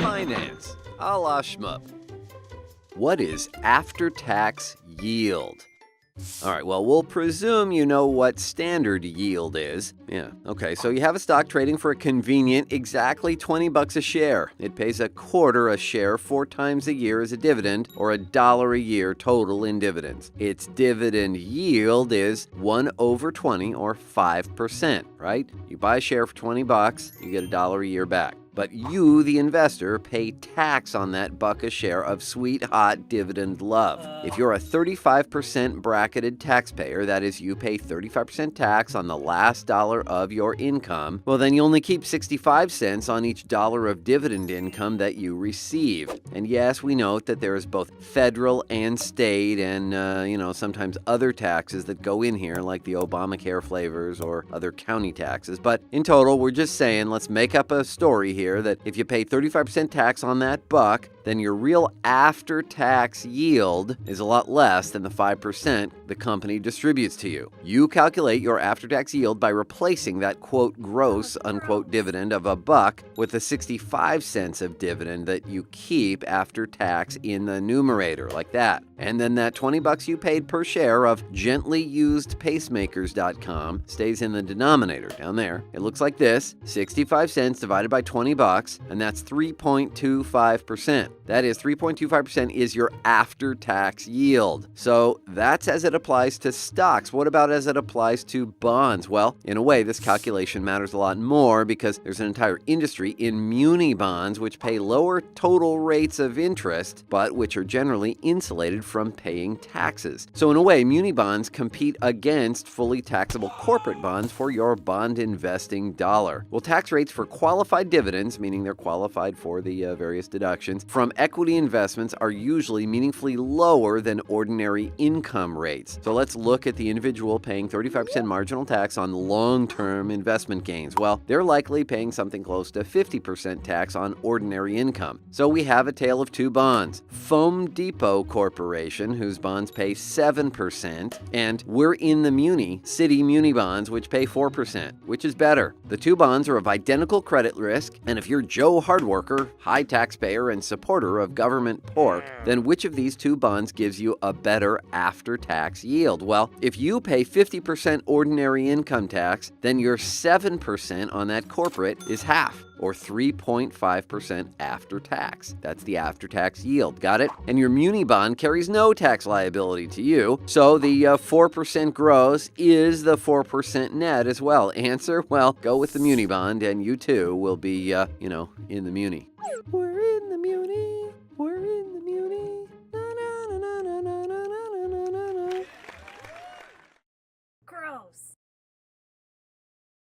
finance, a la shmup. What is after-tax yield? All right, well, we'll presume you know what standard yield is. Yeah, okay, so you have a stock trading for a convenient exactly $20 a share. It pays a quarter a share 4 times a year as a dividend, or $1 a year total in dividends. Its dividend yield is 1/20, or 5%, right? You buy a share for $20, you get $1 a year back. But you, the investor, pay tax on that buck a share of sweet, hot dividend love. If you're a 35% bracketed taxpayer, that is, you pay 35% tax on the last dollar of your income, well, then you only keep 65 cents on each dollar of dividend income that you receive. And yes, we note that there is both federal and state and, sometimes other taxes that go in here, like the Obamacare flavors or other county taxes. But in total, we're just saying, let's make up a story here that if you pay 35% tax on that buck, then your real after-tax yield is a lot less than the 5% the company distributes to you. You calculate your after-tax yield by replacing that quote gross unquote dividend of a buck with the 65 cents of dividend that you keep after tax in the numerator, like that. And then that $20 you paid per share of gentlyusedpacemakers.com stays in the denominator down there. It looks like this: 65 cents divided by $20, and that's 3.25%. That is, 3.25% is your after-tax yield. So that's as it applies to stocks. What about as it applies to bonds? Well, in a way, this calculation matters a lot more because there's an entire industry in muni bonds which pay lower total rates of interest, but which are generally insulated from paying taxes. So in a way, muni bonds compete against fully taxable corporate bonds for your bond investing dollar. Well, tax rates for qualified dividends, meaning they're qualified for the various deductions, from equity investments are usually meaningfully lower than ordinary income rates. So let's look at the individual paying 35% marginal tax on long-term investment gains. Well, they're likely paying something close to 50% tax on ordinary income. So we have a tale of two bonds. Foam Depot Corporation, whose bonds pay 7%, and we're in the muni, city muni bonds, which pay 4%. Which is better? The two bonds are of identical credit risk, and if you're Joe Hardworker, high taxpayer, and supporter of government pork, then which of these two bonds gives you a better after-tax yield? Well, if you pay 50% ordinary income tax, then your 7% on that corporate is half, or 3.5% after tax. That's the after-tax yield. Got it? And your muni bond carries no tax liability to you, so the 4% gross is the 4% net as well. Answer? Well, go with the muni bond, and you too will be, in the muni. We're in the muni.